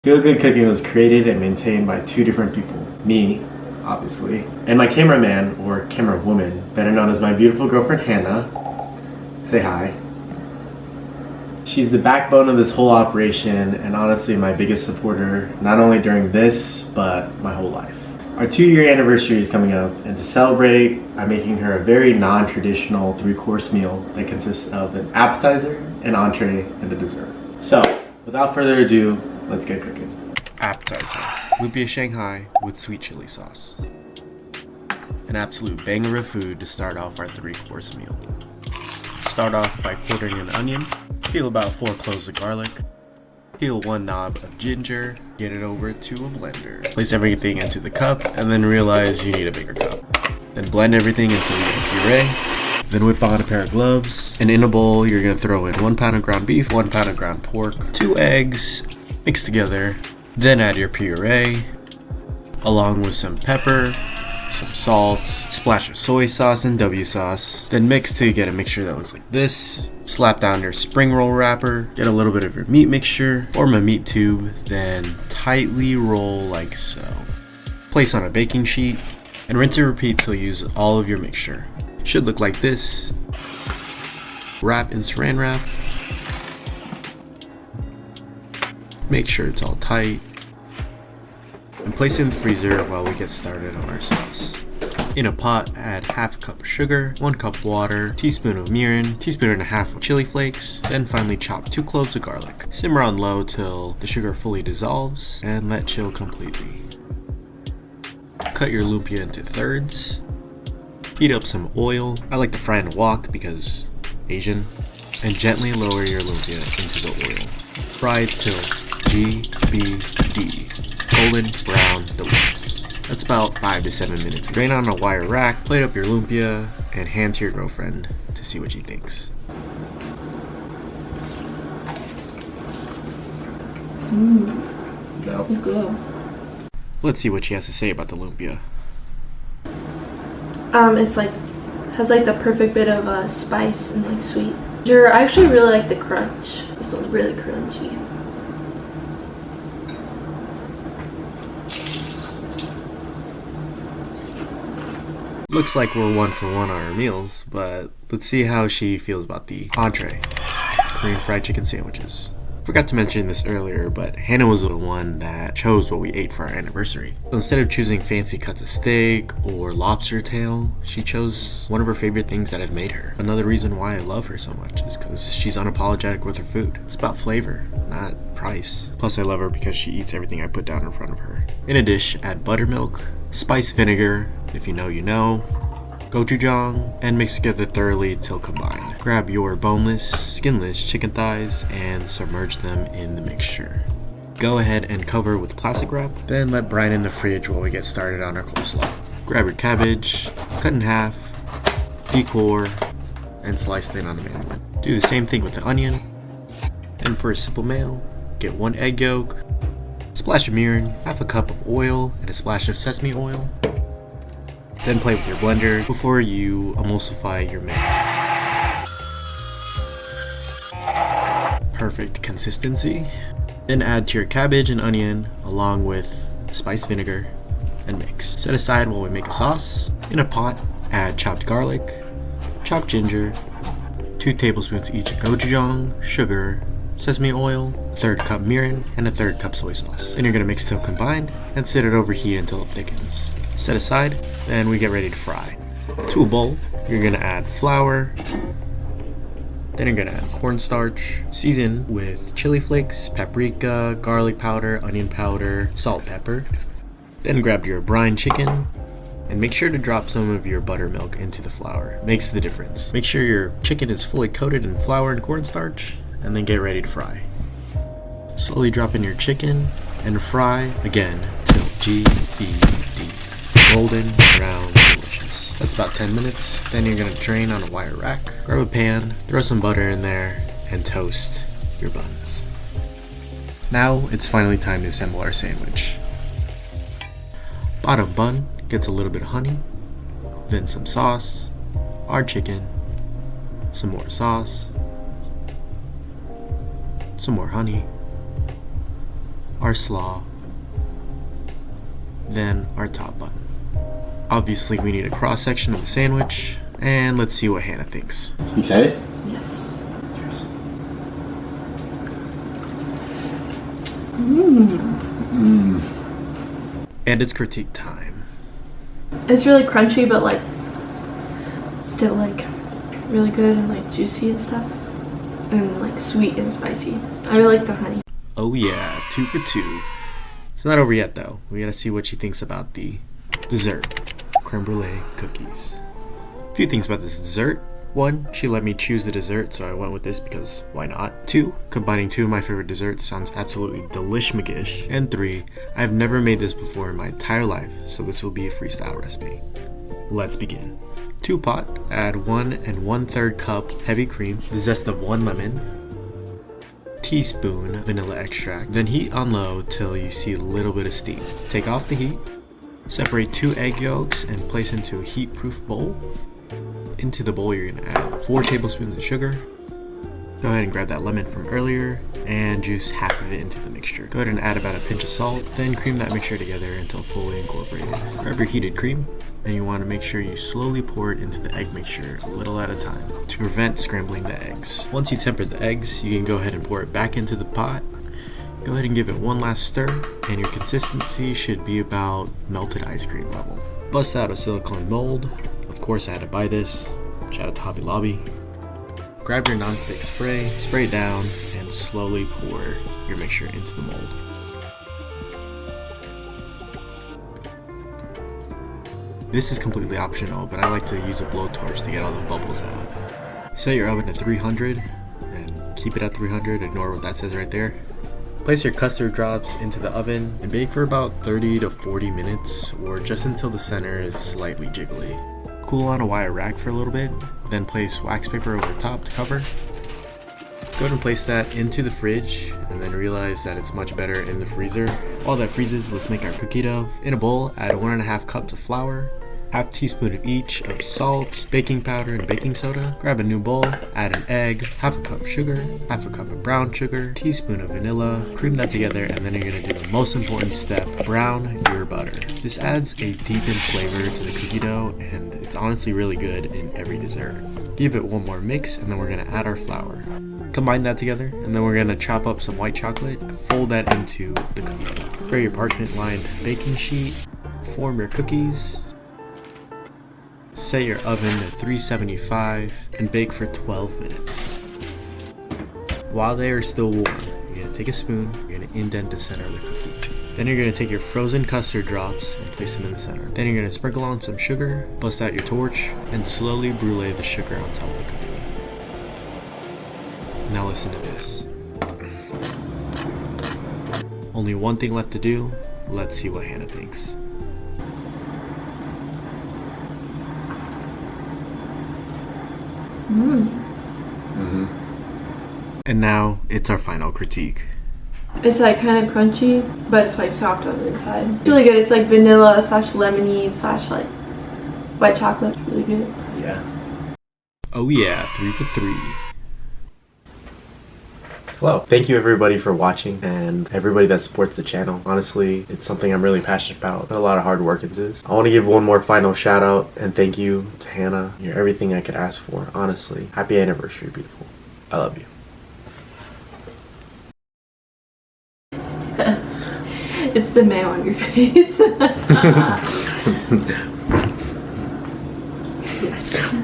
Feel Good Cooking was created and maintained by two different people. Me, obviously, and my cameraman, or camera woman, better known as my beautiful girlfriend Hannah. Say hi. She's the backbone of this whole operation and honestly my biggest supporter, not only during this, but my whole life. Our 2-year anniversary is coming up, and to celebrate, I'm making her a very non-traditional 3-course meal that consists of an appetizer, an entree, and a dessert. So, without further ado, let's get cooking. Appetizer, lumpia Shanghai with sweet chili sauce. An absolute banger of food to start off our 3-course meal. Start off by quartering an onion, peel about 4 cloves of garlic, peel 1 knob of ginger, get it over to a blender. Place everything into the cup and then realize you need a bigger cup. Then blend everything until you get a puree. Then whip on a pair of gloves, and in a bowl you're going to throw in 1 pound of ground beef, 1 pound of ground pork, 2 eggs, mix together. Then add your puree, along with some pepper, some salt, splash of soy sauce and W sauce. Then mix till you get a mixture that looks like this. Slap down your spring roll wrapper, get a little bit of your meat mixture, form a meat tube, then tightly roll like so. Place on a baking sheet, and rinse and repeat till you use all of your mixture. Should look like this. Wrap in saran wrap. Make sure it's all tight. And place it in the freezer while we get started on our sauce. In a pot, add half a cup of sugar, 1 cup water, teaspoon of mirin, teaspoon and a half of chili flakes, then finally chop 2 cloves of garlic. Simmer on low till the sugar fully dissolves and let chill completely. Cut your lumpia into thirds. Heat up some oil. I like to fry in a wok because Asian. And gently lower your lumpia into the oil. Fry till GBD. Golden brown delicious. That's about 5 to 7 minutes. Drain on a wire rack, plate up your lumpia, and hand to your girlfriend to see what she thinks. That was good. Let's see what she has to say about the lumpia. It's like has like the perfect bit of spice and like sweet. I actually really like the crunch. This one's really crunchy. Looks like we're 1 for 1 on our meals, but let's see how she feels about the entree. Korean fried chicken sandwiches. Forgot to mention this earlier, but Hannah was the one that chose what we ate for our anniversary. So instead of choosing fancy cuts of steak or lobster tail, she chose one of her favorite things that I've made her. Another reason why I love her so much is because she's unapologetic with her food. It's about flavor, not price. Plus I love her because she eats everything I put down in front of her. In a dish, add buttermilk, spice vinegar, if you know, gochujang, and mix together thoroughly till combined. Grab your boneless, skinless chicken thighs and submerge them in the mixture. Go ahead and cover with plastic wrap, then let brine in the fridge while we get started on our coleslaw. Grab your cabbage, cut in half, decore, and slice thin on a mandolin. Do the same thing with the onion. And for a simple meal, get 1 egg yolk, splash of mirin, half a cup of oil, and a splash of sesame oil. Then play with your blender before you emulsify your mayo. Perfect consistency. Then add to your cabbage and onion along with spiced vinegar and mix. Set aside while we make a sauce. In a pot, add chopped garlic, chopped ginger, 2 tablespoons each of gochujang, sugar, sesame oil, 1/3 cup mirin, and 1/3 cup soy sauce. Then you're going to mix till combined and set it over heat until it thickens. Set aside, then we get ready to fry. To a bowl, you're going to add flour, then you're going to add cornstarch, season with chili flakes, paprika, garlic powder, onion powder, salt, pepper. Then grab your brine chicken, and make sure to drop some of your buttermilk into the flour. Makes the difference. Make sure your chicken is fully coated in flour and cornstarch, and then get ready to fry. Slowly drop in your chicken, and fry again till GBD. Golden brown delicious. That's about 10 minutes. Then you're gonna drain on a wire rack. Grab a pan, throw some butter in there, and toast your buns. Now it's finally time to assemble our sandwich. Bottom bun gets a little bit of honey, then some sauce, our chicken, some more sauce, some more honey, our slaw, then our top bun. Obviously, we need a cross section of the sandwich, and let's see what Hannah thinks. You excited? Yes. Cheers. And it's critique time. It's really crunchy, but like still like really good and like juicy and stuff, and like sweet and spicy. I really like the honey. Oh yeah, 2 for 2. It's not over yet though. We gotta see what she thinks about the dessert. Creme brulee cookies. A few things about this dessert. 1, she let me choose the dessert, so I went with this because why not? 2, combining 2 of my favorite desserts sounds absolutely delish magish. And 3, I've never made this before in my entire life, so this will be a freestyle recipe. Let's begin. 2 pot, add 1 1/3 cup heavy cream, the zest of 1 lemon, teaspoon vanilla extract, then heat on low till you see a little bit of steam. Take off the heat, separate 2 egg yolks and place into a heat-proof bowl. Into the bowl you're going to add 4 tablespoons of sugar. Go ahead and grab that lemon from earlier and juice half of it into the mixture. Go ahead and add about a pinch of salt, then cream that mixture together until fully incorporated. Grab your heated cream, and you want to make sure you slowly pour it into the egg mixture a little at a time to prevent scrambling the eggs. Once you temper the eggs, you can go ahead and pour it back into the pot. Go ahead and give it one last stir, and your consistency should be about melted ice cream level. Bust out a silicone mold. Of course, I had to buy this. Shout out to Hobby Lobby. Grab your nonstick spray, spray it down, and slowly pour your mixture into the mold. This is completely optional, but I like to use a blowtorch to get all the bubbles out. Set your oven to 300 and keep it at 300. Ignore what that says right there. Place your custard drops into the oven and bake for about 30 to 40 minutes or just until the center is slightly jiggly. Cool on a wire rack for a little bit, then place wax paper over top to cover. Go ahead and place that into the fridge and then realize that it's much better in the freezer. While that freezes, let's make our cookie dough. In a bowl, add 1.5 cups of flour, half teaspoon of each of salt, baking powder, and baking soda. Grab a new bowl, add an egg, half a cup sugar, half a cup of brown sugar, teaspoon of vanilla, cream that together, and then you're gonna do the most important step, brown your butter. This adds a deepened flavor to the cookie dough, and it's honestly really good in every dessert. Give it one more mix, and then we're gonna add our flour. Combine that together, and then we're gonna chop up some white chocolate, fold that into the cookie dough. Grab your parchment-lined baking sheet, form your cookies, set your oven to 375 and bake for 12 minutes. While they are still warm, you're going to take a spoon, you're going to indent the center of the cookie. Then you're going to take your frozen custard drops and place them in the center. Then you're going to sprinkle on some sugar, bust out your torch, and slowly brulee the sugar on top of the cookie. Now listen to this. Only one thing left to do. Let's see what Hannah thinks. And now it's our final critique. It's like kind of crunchy, but it's like soft on the inside. It's really good. It's like vanilla / lemony / like white chocolate. Really good. Yeah. Oh yeah, 3 for 3. Hello. Thank you everybody for watching and everybody that supports the channel. Honestly, it's something I'm really passionate about. Put a lot of hard work into this. I want to give one more final shout out and thank you to Hannah. You're everything I could ask for, honestly. Happy anniversary, beautiful. I love you. It's the mayo on your face. Yes.